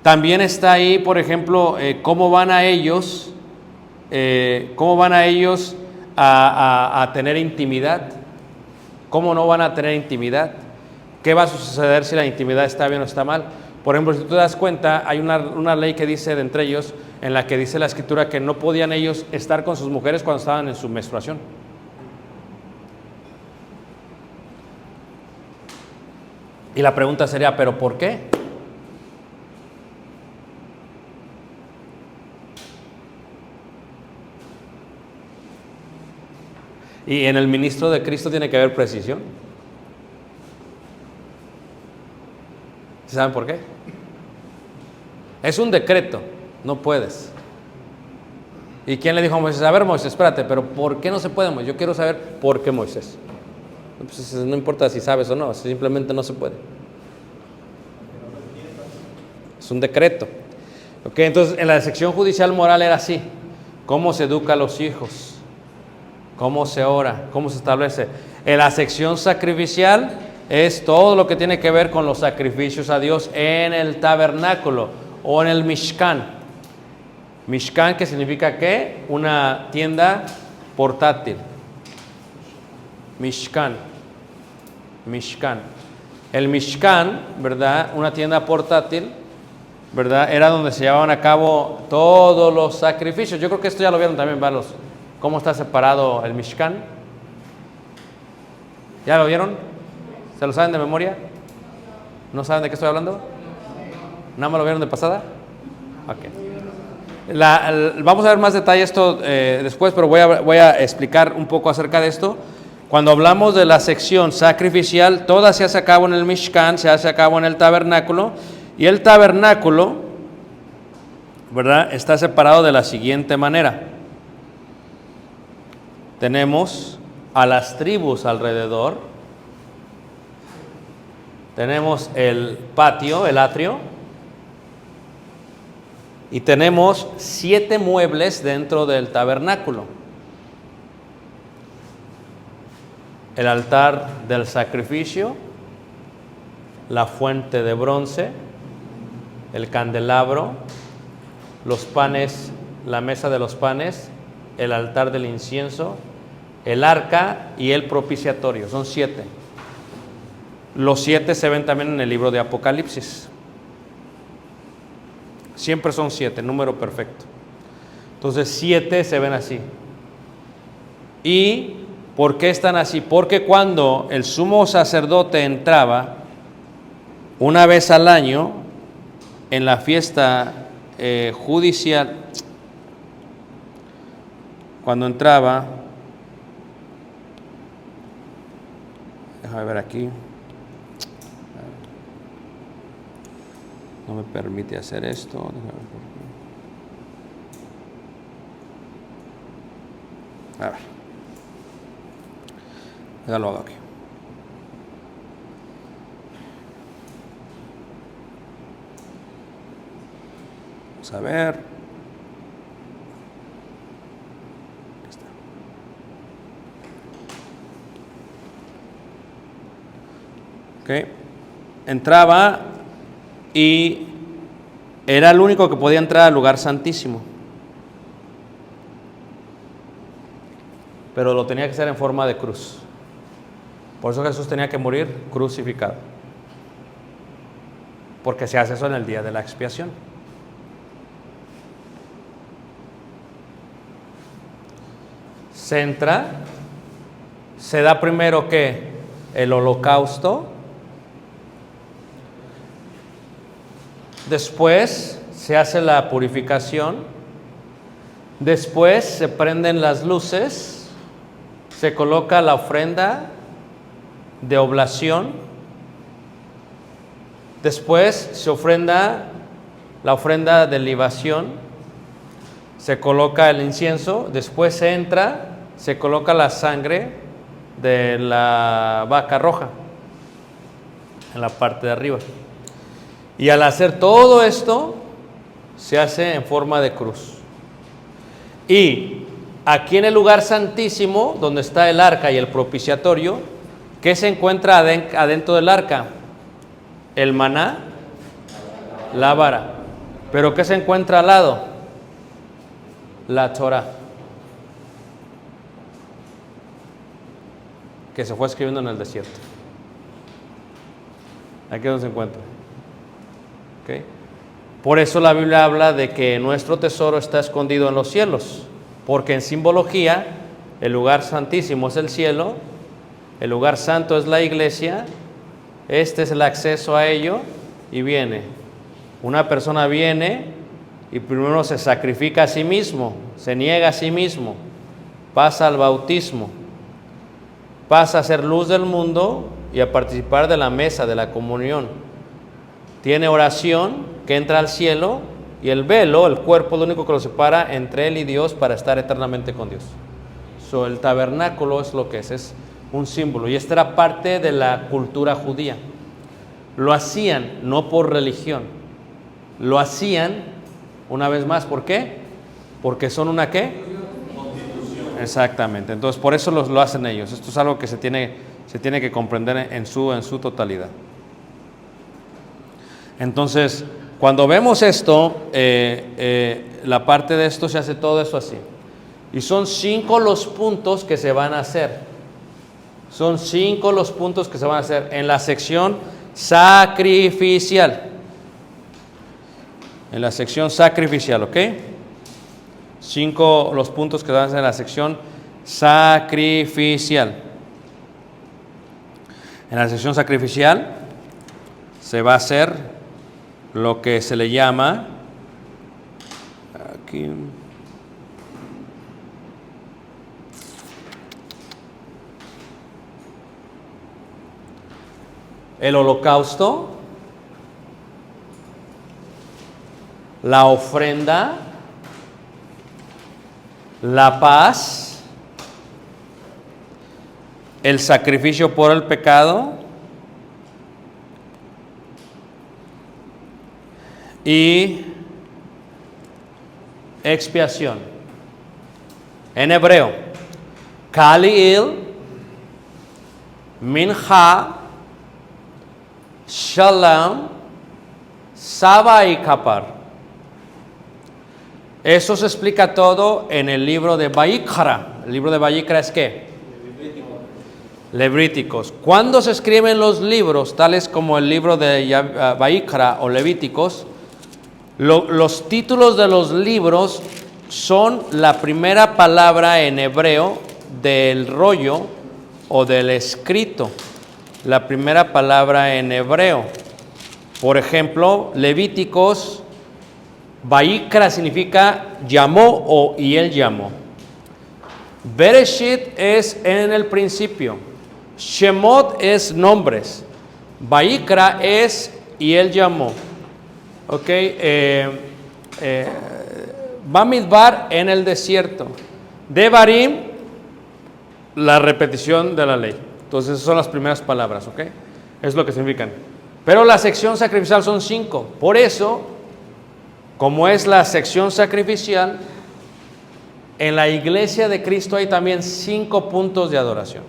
También está ahí, por ejemplo, cómo van a ellos a tener intimidad. ¿Cómo no van a tener intimidad? ¿Qué va a suceder si la intimidad está bien o está mal? Por ejemplo, si tú te das cuenta, hay una ley que dice de entre ellos, en la que dice la Escritura que no podían ellos estar con sus mujeres cuando estaban en su menstruación. Y la pregunta sería, ¿pero por qué? Y en el ministro de Cristo tiene que haber precisión. ¿Saben por qué? Es un decreto, no puedes. ¿Y quién le dijo a Moisés? A ver, Moisés, espérate, pero ¿por qué no se puede, Moisés? Yo quiero saber por qué, Moisés. Pues no importa si sabes o no, simplemente no se puede. Es un decreto. Ok, entonces en la sección judicial moral era así. ¿Cómo se educa a los hijos? ¿Cómo se ora? ¿Cómo se establece? En la sección sacrificial es todo lo que tiene que ver con los sacrificios a Dios en el tabernáculo o en el Mishkan. Mishkan, que significa ¿qué? Una tienda portátil. Mishkan. El Mishkan, ¿verdad? Una tienda portátil ¿verdad? Era donde se llevaban a cabo todos los sacrificios. Yo creo que esto ya lo vieron también, ¿verdad? Cómo está separado el Mishkan. ¿Ya lo vieron? ¿Se lo saben de memoria? ¿No saben de qué estoy hablando? ¿Nada más lo vieron de pasada? Ok. Vamos a ver más detalle esto después, pero voy a explicar un poco acerca de esto. Cuando hablamos de la sección sacrificial, toda se hace a cabo en el Mishkan, se hace a cabo en el tabernáculo, y el tabernáculo, ¿verdad?, está separado de la siguiente manera. Tenemos a las tribus alrededor, tenemos el patio, el atrio, y tenemos 7 muebles dentro del tabernáculo. El altar del sacrificio, la fuente de bronce, el candelabro, los panes, la mesa de los panes, el altar del incienso, el arca y el propiciatorio. Son 7. Los 7 se ven también en el libro de Apocalipsis. Siempre son 7, número perfecto. Entonces 7 se ven así. ¿Y por qué están así? Porque cuando el sumo sacerdote entraba una vez al año en la fiesta judicial, cuando entraba, déjame ver aquí, no me permite hacer esto, déjame ver por qué. A ver, ya lo hago aquí. Vamos a ver. Aquí está. Ok. Entraba y era el único que podía entrar al lugar santísimo. Pero lo tenía que hacer en forma de cruz. Por eso Jesús tenía que morir crucificado. Porque se hace eso en el día de la expiación. Se entra, se da primero que el holocausto, después se hace la purificación, después se prenden las luces, se coloca la ofrenda de oblación, después se ofrenda la ofrenda de libación, se coloca el incienso, después se entra, se coloca la sangre de la vaca roja en la parte de arriba. Y al hacer todo esto, se hace en forma de cruz. Y aquí en el lugar santísimo, donde está el arca y el propiciatorio, ¿qué se encuentra adentro del arca? El maná, la vara. ¿Pero qué se encuentra al lado? La Torah, que se fue escribiendo en el desierto. Aquí es donde se encuentra. ¿Okay? Por eso la Biblia habla de que nuestro tesoro está escondido en los cielos, porque en simbología el lugar santísimo es el cielo, el lugar santo es la iglesia, este es el acceso a ello, y viene. Una persona viene y primero se sacrifica a sí mismo, se niega a sí mismo, pasa al bautismo, pasa a ser luz del mundo y a participar de la mesa de la comunión. Tiene oración que entra al cielo, y el velo, el cuerpo, es lo único que lo separa entre él y Dios para estar eternamente con Dios. El tabernáculo es lo que es un símbolo, y esta era parte de la cultura judía. Lo hacían no por religión, lo hacían una vez más, ¿por qué? Porque son una ¿qué? Constitución. Exactamente, entonces por eso lo hacen ellos. Esto es algo que se tiene que comprender en su totalidad. Entonces, cuando vemos esto, la parte de esto se hace todo esto así. Y son 5 los puntos que se van a hacer. Son 5 los puntos que se van a hacer en la sección sacrificial. En la sección sacrificial, ¿ok? 5 los puntos que dan en la sección sacrificial. En la sección sacrificial se va a hacer lo que se le llama aquí el holocausto, la ofrenda, la paz, el sacrificio por el pecado y expiación. En hebreo, Kalil, Mincha, Shalom, Saba y Kapar. Eso se explica todo en el libro de Vayikra. El libro de Vayikra es ¿qué? Levíticos. Cuando se escriben los libros, tales como el libro de Vayikra o Levíticos, los títulos de los libros son la primera palabra en hebreo del rollo o del escrito. La primera palabra en hebreo. Por ejemplo, Levíticos, Vayikra significa llamó y él llamó. Bereshit es en el principio. Shemot es nombres. Vayikra es y él llamó. Ok. Bamidbar en el desierto. Devarim, la repetición de la ley. Entonces esas son las primeras palabras, ¿ok? Es lo que significan. Pero la sección sacrificial son 5. Por eso, como es la sección sacrificial, en la iglesia de Cristo hay también 5 puntos de adoración.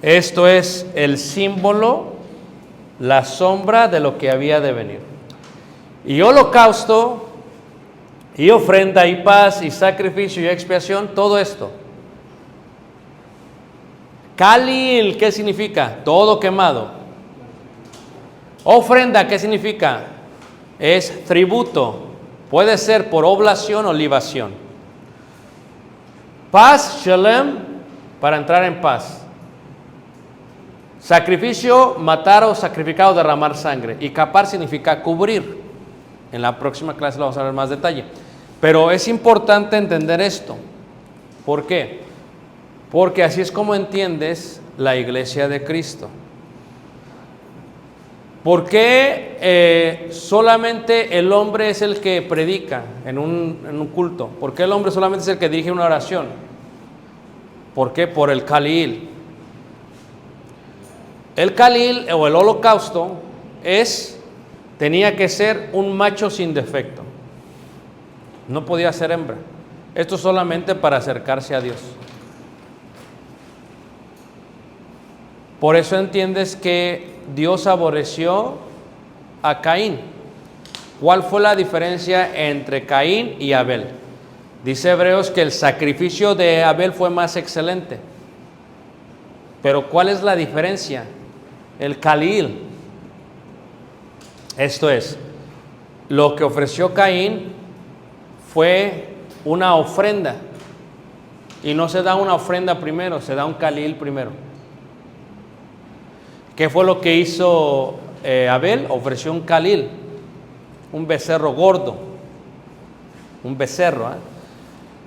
Esto es el símbolo, la sombra de lo que había de venir. Y holocausto, y ofrenda, y paz, y sacrificio, y expiación, todo esto. Kalil, ¿qué significa? Todo quemado. Ofrenda, ¿qué significa? Es tributo. Puede ser por oblación o libación. Paz, shalem, para entrar en paz. Sacrificio, matar o sacrificar o derramar sangre. Y kapar significa cubrir. En la próxima clase lo vamos a ver más detalle. Pero es importante entender esto. ¿Por qué? Porque así es como entiendes la iglesia de Cristo. ¿Por qué solamente el hombre es el que predica en un culto? ¿Por qué el hombre solamente es el que dirige una oración? ¿Por qué? Por el Kalil. El Kalil o el holocausto tenía que ser un macho sin defecto. No podía ser hembra. Esto solamente para acercarse a Dios. Por eso entiendes que Dios aborreció a Caín. ¿Cuál fue la diferencia entre Caín y Abel? Dice Hebreos que el sacrificio de Abel fue más excelente. Pero ¿cuál es la diferencia? El Kalil. Esto es, lo que ofreció Caín fue una ofrenda. Y no se da una ofrenda primero, se da un Kalil primero. ¿Qué fue lo que hizo Abel? Ofreció un Kalil, un becerro gordo, un becerro.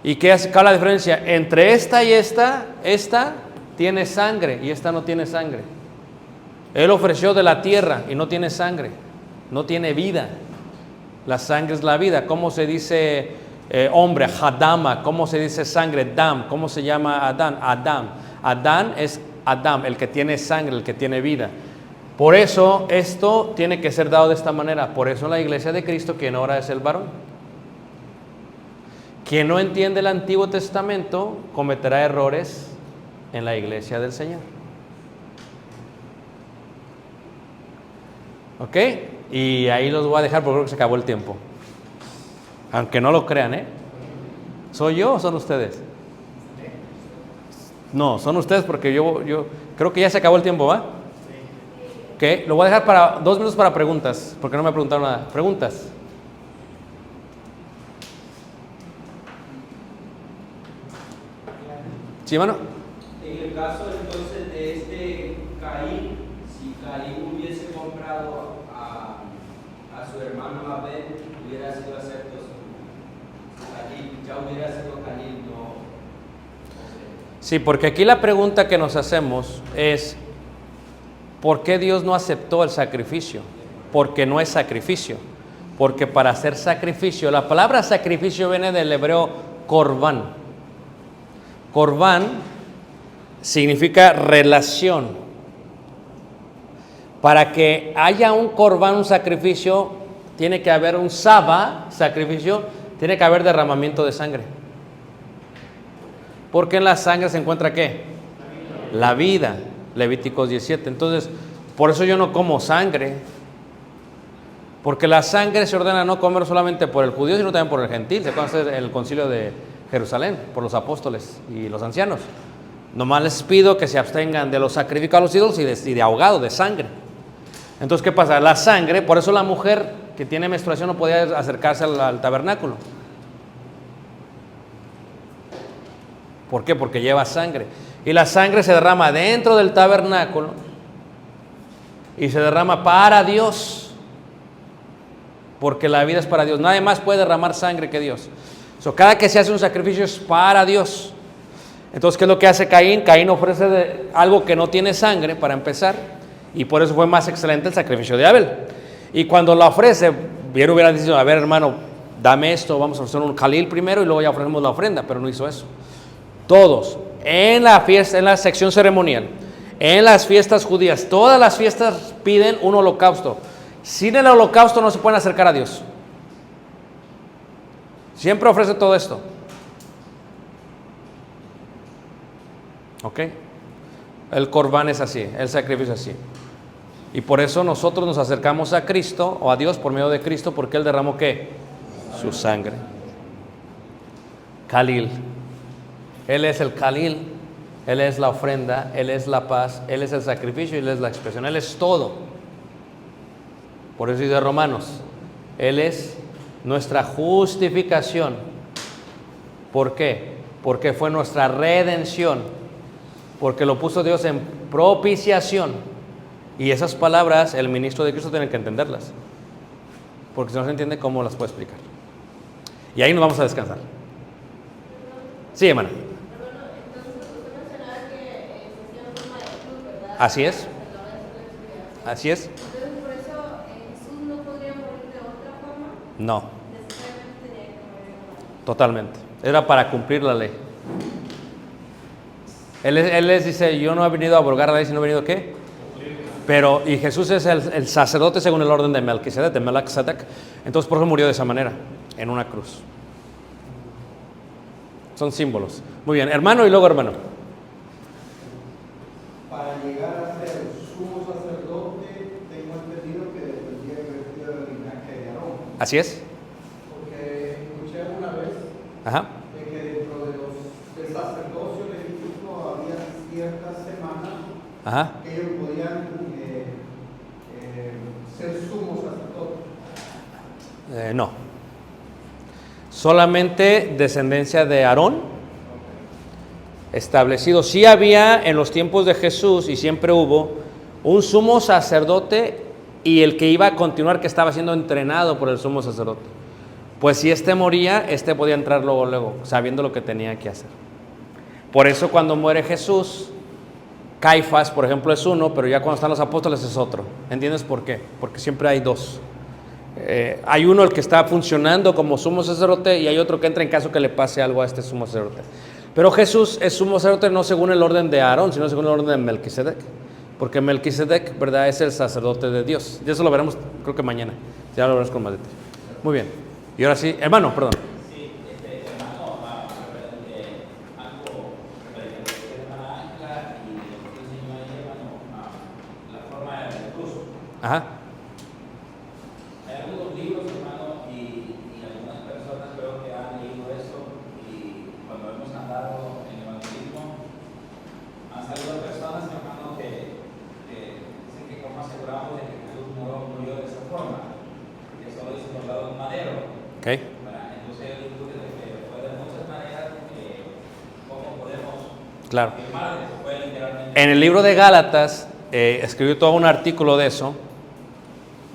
¿Y cuál es la diferencia? Entre esta y esta tiene sangre y esta no tiene sangre. Él ofreció de la tierra y no tiene sangre, no tiene vida. La sangre es la vida. ¿Cómo se dice hombre? Hadama. ¿Cómo se dice sangre? Dam. ¿Cómo se llama Adán? Adam. Adán es Adam, el que tiene sangre, el que tiene vida. Por eso esto tiene que ser dado de esta manera. Por eso en la iglesia de Cristo quien ora es el varón. Quien no entiende el Antiguo Testamento cometerá errores en la iglesia del Señor. ¿Ok? Y ahí los voy a dejar porque creo que se acabó el tiempo. Aunque no lo crean, ¿eh? ¿Soy yo o son ustedes? No, son ustedes porque yo creo que ya se acabó el tiempo, ¿va? Ok, lo voy a dejar para 2 minutos para preguntas, porque no me preguntaron nada. ¿Preguntas? ¿Sí, hermano? En el caso entonces de este Caín, si Caín hubiese comprado a su hermano Abel, hubiera sido acepto su Caín, ya hubiera sido Caín, no sé. Sí, porque aquí la pregunta que nos hacemos es, ¿por qué Dios no aceptó el sacrificio? Porque no es sacrificio. Porque para hacer sacrificio, la palabra sacrificio viene del hebreo corbán. Corbán significa relación. Para que haya un corbán, un sacrificio, tiene que haber un saba, sacrificio, tiene que haber derramamiento de sangre. Porque en la sangre se encuentra ¿qué? La vida. Levíticos 17. Entonces, por eso yo no como sangre. Porque la sangre se ordena no comer solamente por el judío, sino también por el gentil. Se conoce el concilio de Jerusalén, por los apóstoles y los ancianos. Nomás les pido que se abstengan de los sacrificios a los ídolos y de ahogado, de sangre. Entonces, ¿qué pasa? La sangre, por eso la mujer que tiene menstruación no podía acercarse al tabernáculo. ¿Por qué? Porque lleva sangre. Y la sangre se derrama dentro del tabernáculo y se derrama para Dios. Porque la vida es para Dios. Nadie más puede derramar sangre que Dios. Cada que se hace un sacrificio es para Dios. Entonces, ¿qué es lo que hace Caín? Caín ofrece algo que no tiene sangre para empezar. Y por eso fue más excelente el sacrificio de Abel. Y cuando lo ofrece, bien hubiera dicho, a ver hermano, dame esto, vamos a hacer un Jalil primero y luego ya ofrecemos la ofrenda. Pero no hizo eso. Todos, en la fiesta, en la sección ceremonial, en las fiestas judías, todas las fiestas piden un holocausto. Sin el holocausto no se pueden acercar a Dios. Siempre ofrece todo esto. ¿Ok? El corbán es así, el sacrificio es así. Y por eso nosotros nos acercamos a Cristo o a Dios por medio de Cristo, porque Él derramó ¿qué? Su sangre. Khalil. Él es el Khalil, Él es la ofrenda, Él es la paz, Él es el sacrificio y Él es la expresión, Él es todo. Por eso dice Romanos, Él es nuestra justificación. ¿Por qué? Porque fue nuestra redención, porque lo puso Dios en propiciación. Y esas palabras el ministro de Cristo tiene que entenderlas, porque si no se entiende, ¿cómo las puede explicar? Y ahí nos vamos a descansar. Sí, hermano. Así es. Así es. Entonces, por eso Jesús no podría morir de otra forma. No, Necesariamente tenía que morir. totalmente. Era para cumplir la ley. Él les dice, yo no he venido a abrogar la ley, sino he venido ¿qué? Pero, y Jesús es el sacerdote según el orden de Melquisedec, de Melquisedec. Entonces, por eso murió de esa manera, en una cruz. Son símbolos. Muy bien, hermano y luego hermano. Para llegar a ser sumo sacerdote, tengo entendido que tendría que vestir el linaje de Aarón. Así es. Porque escuché una vez Ajá. de que dentro del sacerdocio levítico había ciertas semanas Ajá. que ellos podían ser sumo sacerdote. No. Solamente descendencia de Aarón establecido. Sí había en los tiempos de Jesús y siempre hubo un sumo sacerdote y el que iba a continuar, que estaba siendo entrenado por el sumo sacerdote. Pues si este moría, este podía entrar luego, sabiendo lo que tenía que hacer. Por eso cuando muere Jesús, Caifás, por ejemplo, es uno, pero ya cuando están los apóstoles es otro. ¿Entiendes por qué? Porque siempre hay dos. Hay uno el que está funcionando como sumo sacerdote y hay otro que entra en caso que le pase algo a este sumo sacerdote. Pero Jesús es sumo sacerdote no según el orden de Aarón, sino según el orden de Melquisedec. Porque Melquisedec, ¿verdad?, es el sacerdote de Dios. Y eso lo veremos, creo que mañana. Ya lo veremos con más detalle. Muy bien. Y ahora sí, hermano, perdón. Sí, hermano, algo referente a lo que dice hermana Ángela y lo que enseñó ahí, hermano, la forma del cruz. Ajá. Hay algunos libros, hermano, y algunas personas creo que han leído eso, y cuando hemos andado en evangelismo, han salido personas, hermano, que dicen que cómo asegurar Claro. firmar, se puede literalmente. En el libro de Gálatas escribió todo un artículo de eso,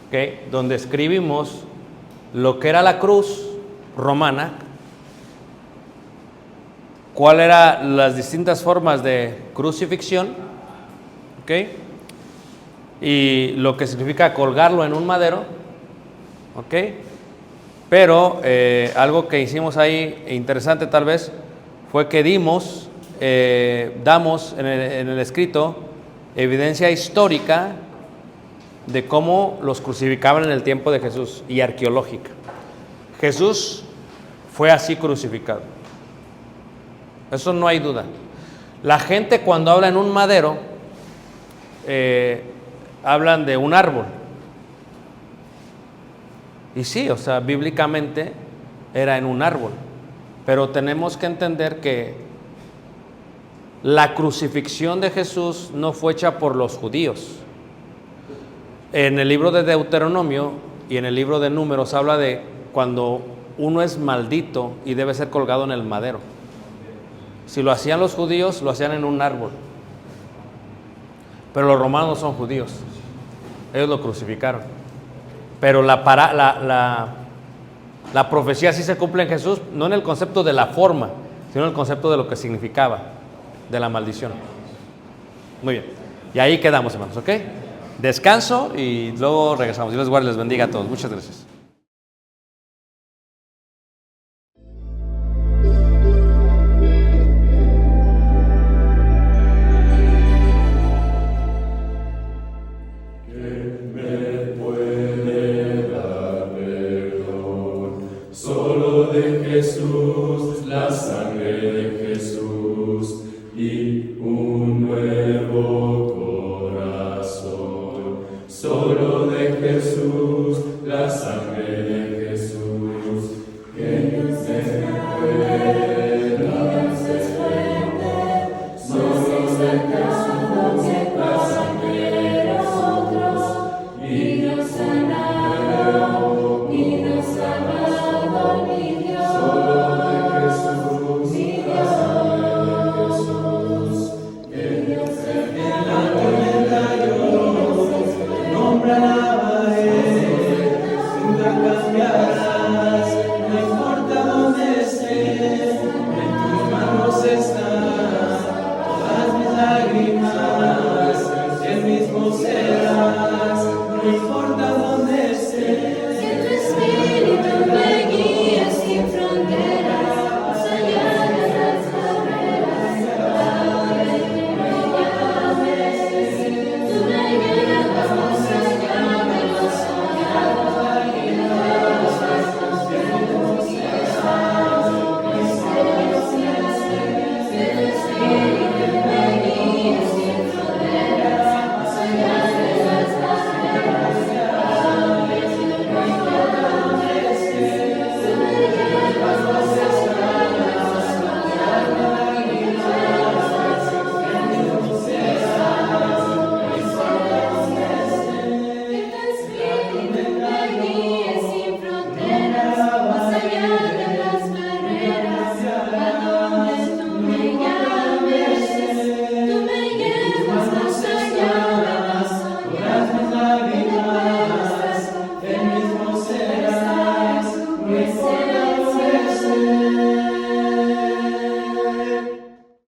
¿ok? Donde escribimos lo que era la cruz romana, cuáles eran las distintas formas de crucifixión, ¿ok? Y lo que significa colgarlo en un madero, ¿ok? Pero algo que hicimos ahí interesante tal vez fue que damos en el escrito evidencia histórica de cómo los crucificaban en el tiempo de Jesús y arqueológica. Jesús fue así crucificado. Eso no hay duda. La gente cuando habla en un madero, hablan de un árbol. Y sí, o sea, bíblicamente era en un árbol. Pero tenemos que entender que la crucifixión de Jesús no fue hecha por los judíos. En el libro de Deuteronomio y en el libro de Números habla de cuando uno es maldito y debe ser colgado en el madero. Si lo hacían los judíos, lo hacían en un árbol. Pero los romanos no son judíos. Ellos lo crucificaron. Pero la profecía sí se cumple en Jesús, no en el concepto de la forma, sino en el concepto de lo que significaba, de la maldición. Muy bien. Y ahí quedamos, hermanos, ¿ok? Descanso y luego regresamos. Dios les guarde y les bendiga a todos. Muchas gracias. Solo de Jesús, la sangre de Jesús y un nuevo